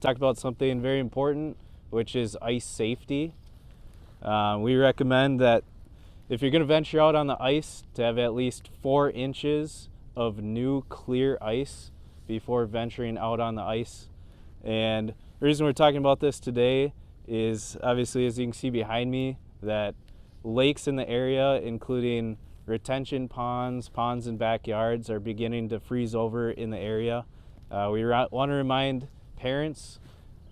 talk about something very important, which is ice safety. We recommend that if you're going to venture out on the ice, to have at least 4 inches of new clear ice before venturing out on the ice. And the reason we're talking about this today is obviously, as you can see behind me, that lakes in the area, including retention ponds, and backyards, are beginning to freeze over in the area. We want to remind parents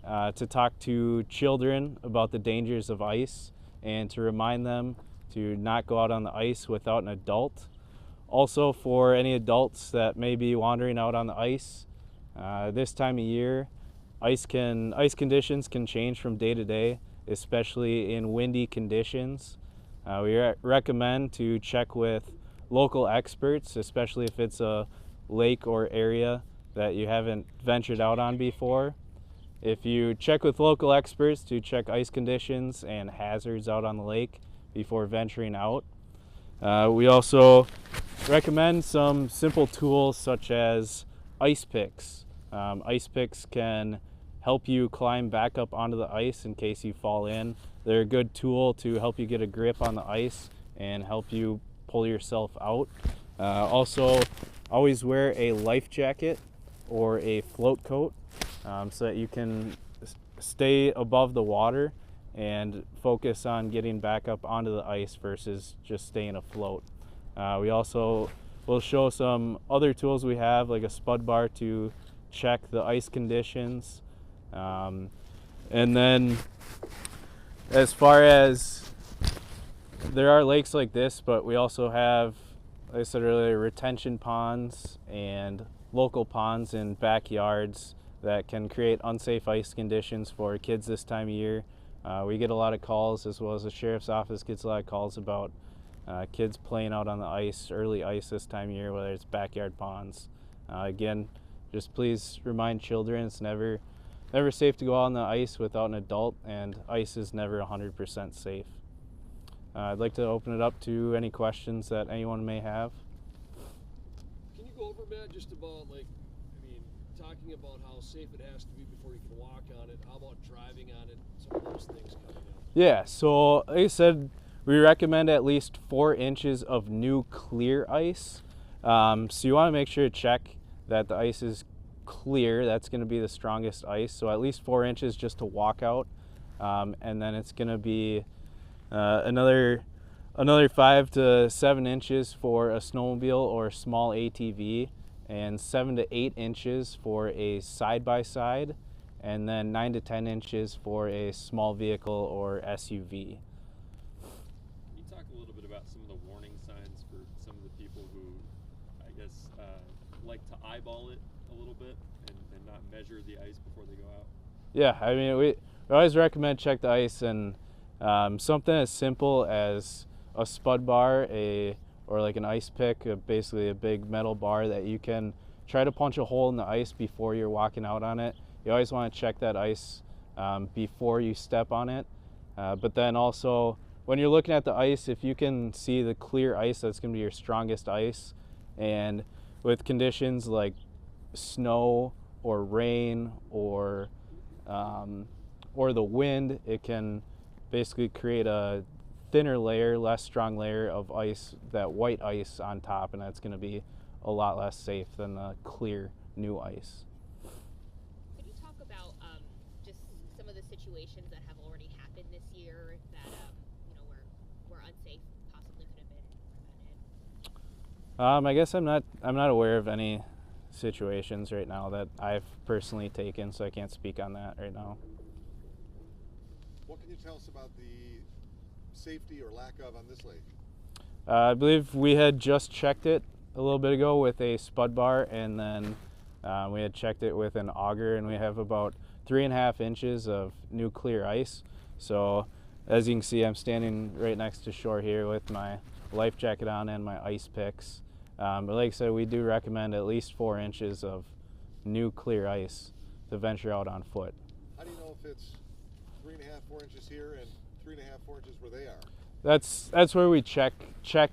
to talk to children about the dangers of ice and to remind them to not go out on the ice without an adult. Also, for any adults that may be wandering out on the ice, this time of year, ice conditions can change from day to day, especially in windy conditions. We recommend to check with local experts, especially if it's a lake or area that you haven't ventured out on before. If you check with local experts to check ice conditions and hazards out on the lake before venturing out. We also recommend some simple tools such as ice picks. Ice picks can help you climb back up onto the ice in case you fall in. They're a good tool to help you get a grip on the ice and help you pull yourself out. Also, always wear a life jacket or a float coat so that you can stay above the water and focus on getting back up onto the ice versus just staying afloat. We also will show some other tools we have, like a spud bar to check the ice conditions. And then as far as, there are lakes like this, but we also have, like I said earlier, retention ponds and local ponds in backyards that can create unsafe ice conditions for kids this time of year. We get a lot of calls, as well as the sheriff's office gets a lot of calls about kids playing out on the ice, early ice this time of year, whether it's backyard ponds. Again, just please remind children it's never safe to go out on the ice without an adult, and ice is never 100% safe. I'd like to open it up to any questions that anyone may have. Can you go over, Matt, just about talking about how safe it has to be before you can walk on it? How about driving on it? Some of those things coming up. Yeah, so like I said, we recommend at least 4 inches of new clear ice. So you want to make sure to check that the ice is clear. That's going to be the strongest ice. So at least 4 inches just to walk out. And then it's going to be another 5 to 7 inches for a snowmobile or small ATV, and 7 to 8 inches for a side-by-side, and then 9 to 10 inches for a small vehicle or SUV. Can you talk a little bit about some of the warning signs for some of the people who, I guess, like to eyeball it a little bit and not measure the ice before they go out? Yeah, I mean, we always recommend check the ice, and something as simple as a spud bar, or like an ice pick, basically a big metal bar that you can try to punch a hole in the ice before you're walking out on it. You always want to check that ice before you step on it. But then also, when you're looking at the ice, if you can see the clear ice, that's going to be your strongest ice. And with conditions like snow or rain or the wind, it can basically create a thinner layer, less strong layer of ice, that white ice on top, and that's going to be a lot less safe than the clear new ice. Could you talk about just some of the situations that have already happened this year that where unsafe possibly could have been prevented? I guess I'm not aware of any situations right now that I've personally taken, so I can't speak on that right now. What can you tell us about the safety or lack of on this lake? I believe we had just checked it a little bit ago with a spud bar, and then we had checked it with an auger, and we have about 3.5 inches of new clear ice. So as you can see, I'm standing right next to shore here with my life jacket on and my ice picks. But like I said, we do recommend at least 4 inches of new clear ice to venture out on foot. How do you know if it's 3.5, 4 inches here and 3.5, 4 inches where they are? That's where we check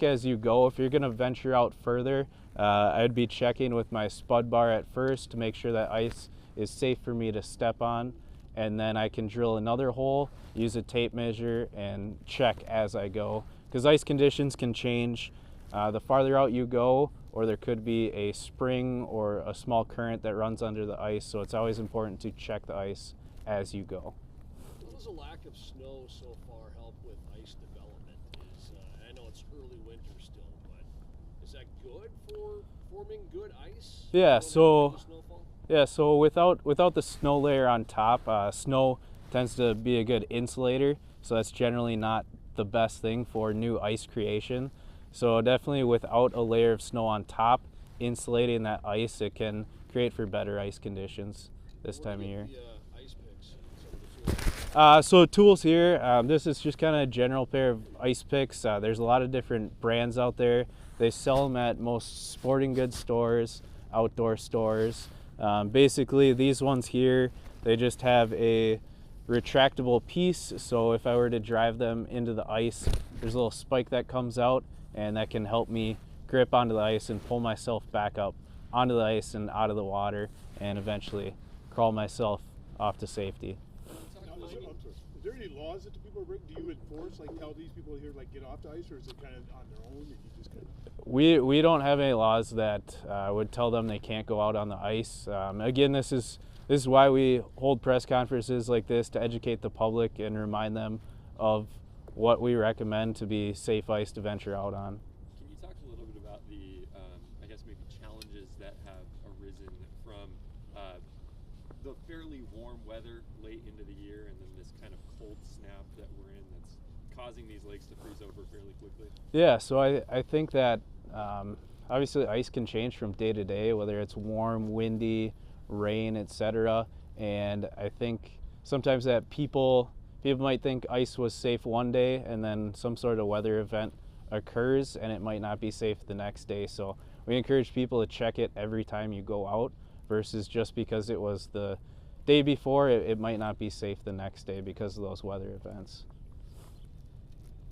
as you go. If you're going to venture out further, I'd be checking with my spud bar at first to make sure that ice is safe for me to step on, and then I can drill another hole, use a tape measure, and check as I go. Because ice conditions can change the farther out you go, or there could be a spring or a small current that runs under the ice, so it's always important to check the ice as you go. How does a lack of snow so far help with ice development? I know it's early winter still, but is that good for forming good ice? Yeah, so Snowfall? without the snow layer on top, snow tends to be a good insulator, so that's generally not the best thing for new ice creation. So definitely without a layer of snow on top, insulating that ice, it can create for better ice conditions this time of year. The ice picks, some of the tools. So tools here, this is just kind of a general pair of ice picks. There's a lot of different brands out there. They sell them at most sporting goods stores, outdoor stores. Basically these ones here, they just have a retractable piece, so if I were to drive them into the ice, there's a little spike that comes out, and that can help me grip onto the ice and pull myself back up onto the ice and out of the water, and eventually crawl myself off to safety. Now, is there any laws that the people are breaking? Do you enforce, like tell these people here, like get off the ice, or is it kind of on their own and you just kind of... We don't have any laws that would tell them they can't go out on the ice. Again, this is why we hold press conferences like this, to educate the public and remind them of what we recommend to be safe ice to venture out on. Can you talk a little bit about the, I guess maybe challenges that have arisen from the fairly warm weather late into the year, and then this kind of cold snap that we're in that's causing these lakes to freeze over fairly quickly? Yeah, so I think that obviously ice can change from day to day, whether it's warm, windy, rain, etc. And I think sometimes that people might think ice was safe one day, and then some sort of weather event occurs and it might not be safe the next day. So we encourage people to check it every time you go out, versus just because it was the day before, it might not be safe the next day because of those weather events.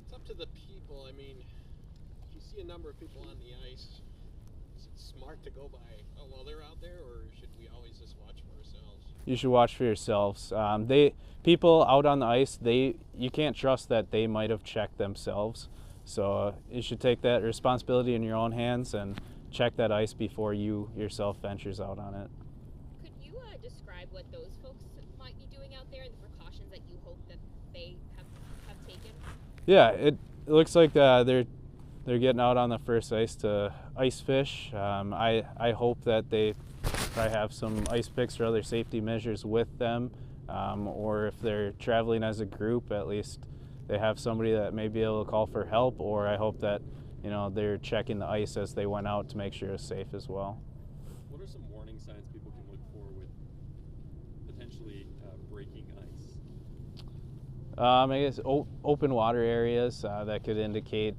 It's up to the people. I mean, if you see a number of people on the ice, is it smart to go by, oh, well, they're out there, or should we always just watch for ourselves? You should watch for yourselves. People out on the ice, you can't trust that they might have checked themselves. So you should take that responsibility in your own hands and check that ice before you yourself ventures out on it. Could you describe what those folks might be doing out there and the precautions that you hope that they have taken? Yeah, it looks like they're getting out on the first ice to ice fish. I hope that they probably have some ice picks or other safety measures with them, or if they're traveling as a group, at least they have somebody that may be able to call for help. Or I hope that they're checking the ice as they went out to make sure it's safe as well. What are some warning signs people can look for with potentially breaking ice? I guess open water areas that could indicate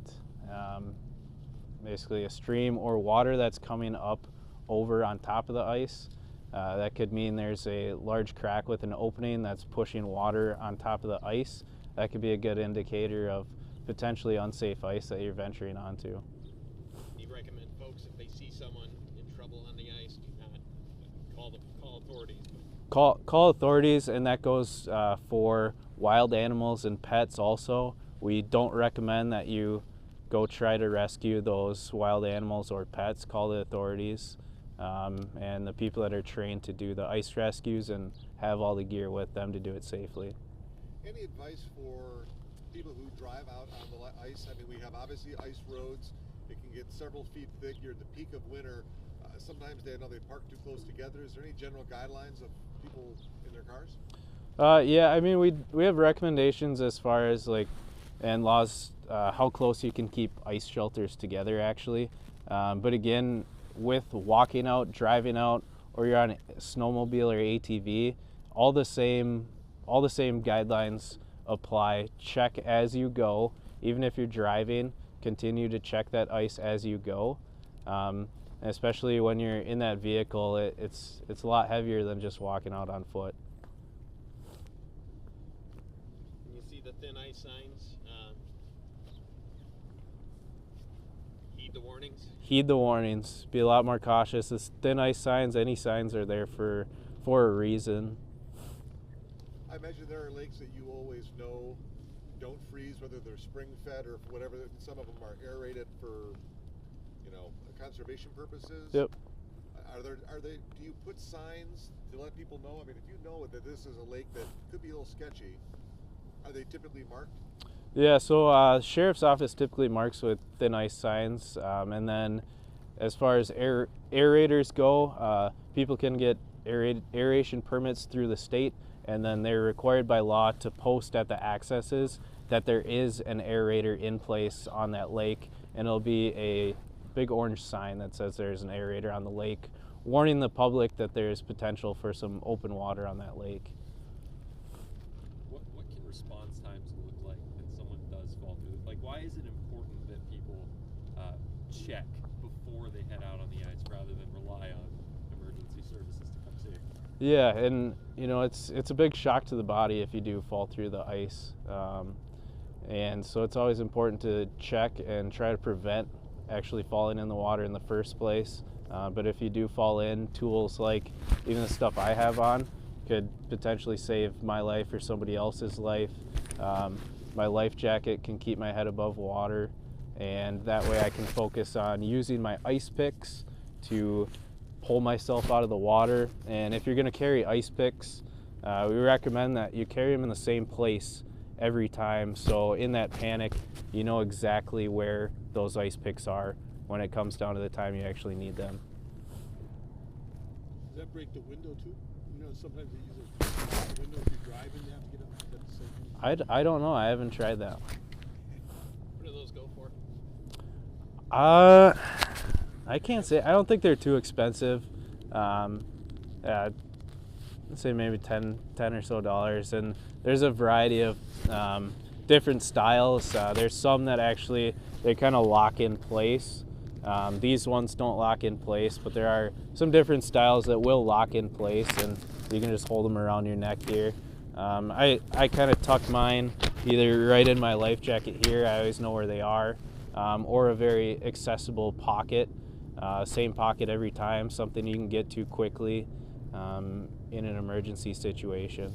basically a stream or water that's coming up over on top of the ice. That could mean there's a large crack with an opening that's pushing water on top of the ice. That could be a good indicator of potentially unsafe ice that you're venturing onto. Do you recommend folks, if they see someone in trouble on the ice, do not call authorities? Call authorities, and that goes for wild animals and pets also. We don't recommend that you go try to rescue those wild animals or pets. Call the authorities and the people that are trained to do the ice rescues and have all the gear with them to do it safely. Any advice for people who drive out on the ice? I mean, we have obviously ice roads. It can get several feet thick. You're at the peak of winter. Sometimes they park too close together. Is there any general guidelines of people in their cars? Yeah, I mean, we have recommendations as far as and laws how close you can keep ice shelters together actually. But again, with walking out, driving out, or you're on a snowmobile or ATV, all the same guidelines apply. Check as you go. Even if you're driving, continue to check that ice as you go. Especially when you're in that vehicle, it's a lot heavier than just walking out on foot. When you see the thin ice signs, heed the warnings. Heed the warnings. Be a lot more cautious. This thin ice signs, any signs are there for for a reason. I imagine there are lakes that you always know don't freeze, whether they're spring fed or whatever. Some of them are aerated for, conservation purposes. Yep. Are they? Do you put signs to let people know? I mean, if you know that this is a lake that could be a little sketchy, are they typically marked? Yeah, so sheriff's office typically marks with thin ice signs, and then as far as aerators go, people can get aeration permits through the state, and then they're required by law to post at the accesses that there is an aerator in place on that lake, and it'll be a big orange sign that says there's an aerator on the lake, warning the public that there's potential for some open water on that lake. What can response times look like when someone does fall through? Like, why is it important that people check before they head out on the ice rather than rely on emergency services to come save? Yeah, and it's a big shock to the body if you do fall through the ice, and so it's always important to check and try to prevent actually falling in the water in the first place. But if you do fall in, tools like even the stuff I have on could potentially save my life or somebody else's life. My life jacket can keep my head above water, and that way I can focus on using my ice picks to pull myself out of the water. And if you're going to carry ice picks, we recommend that you carry them in the same place every time, so in that panic you know exactly where those ice picks are when it comes down to the time you actually need them. Does that break the window too? Sometimes they use the window if you're driving, you have to get up. Is that the same thing? I don't know, I haven't tried that. What do those go for? I can't say. I don't think they're too expensive. I'd say maybe $10 or so, and there's a variety of different styles. There's some that actually they kind of lock in place. These ones don't lock in place, but there are some different styles that will lock in place, and you can just hold them around your neck here. I kind of tuck mine either right in my life jacket here, I always know where they are, or a very accessible pocket, same pocket every time, something you can get to quickly in an emergency situation.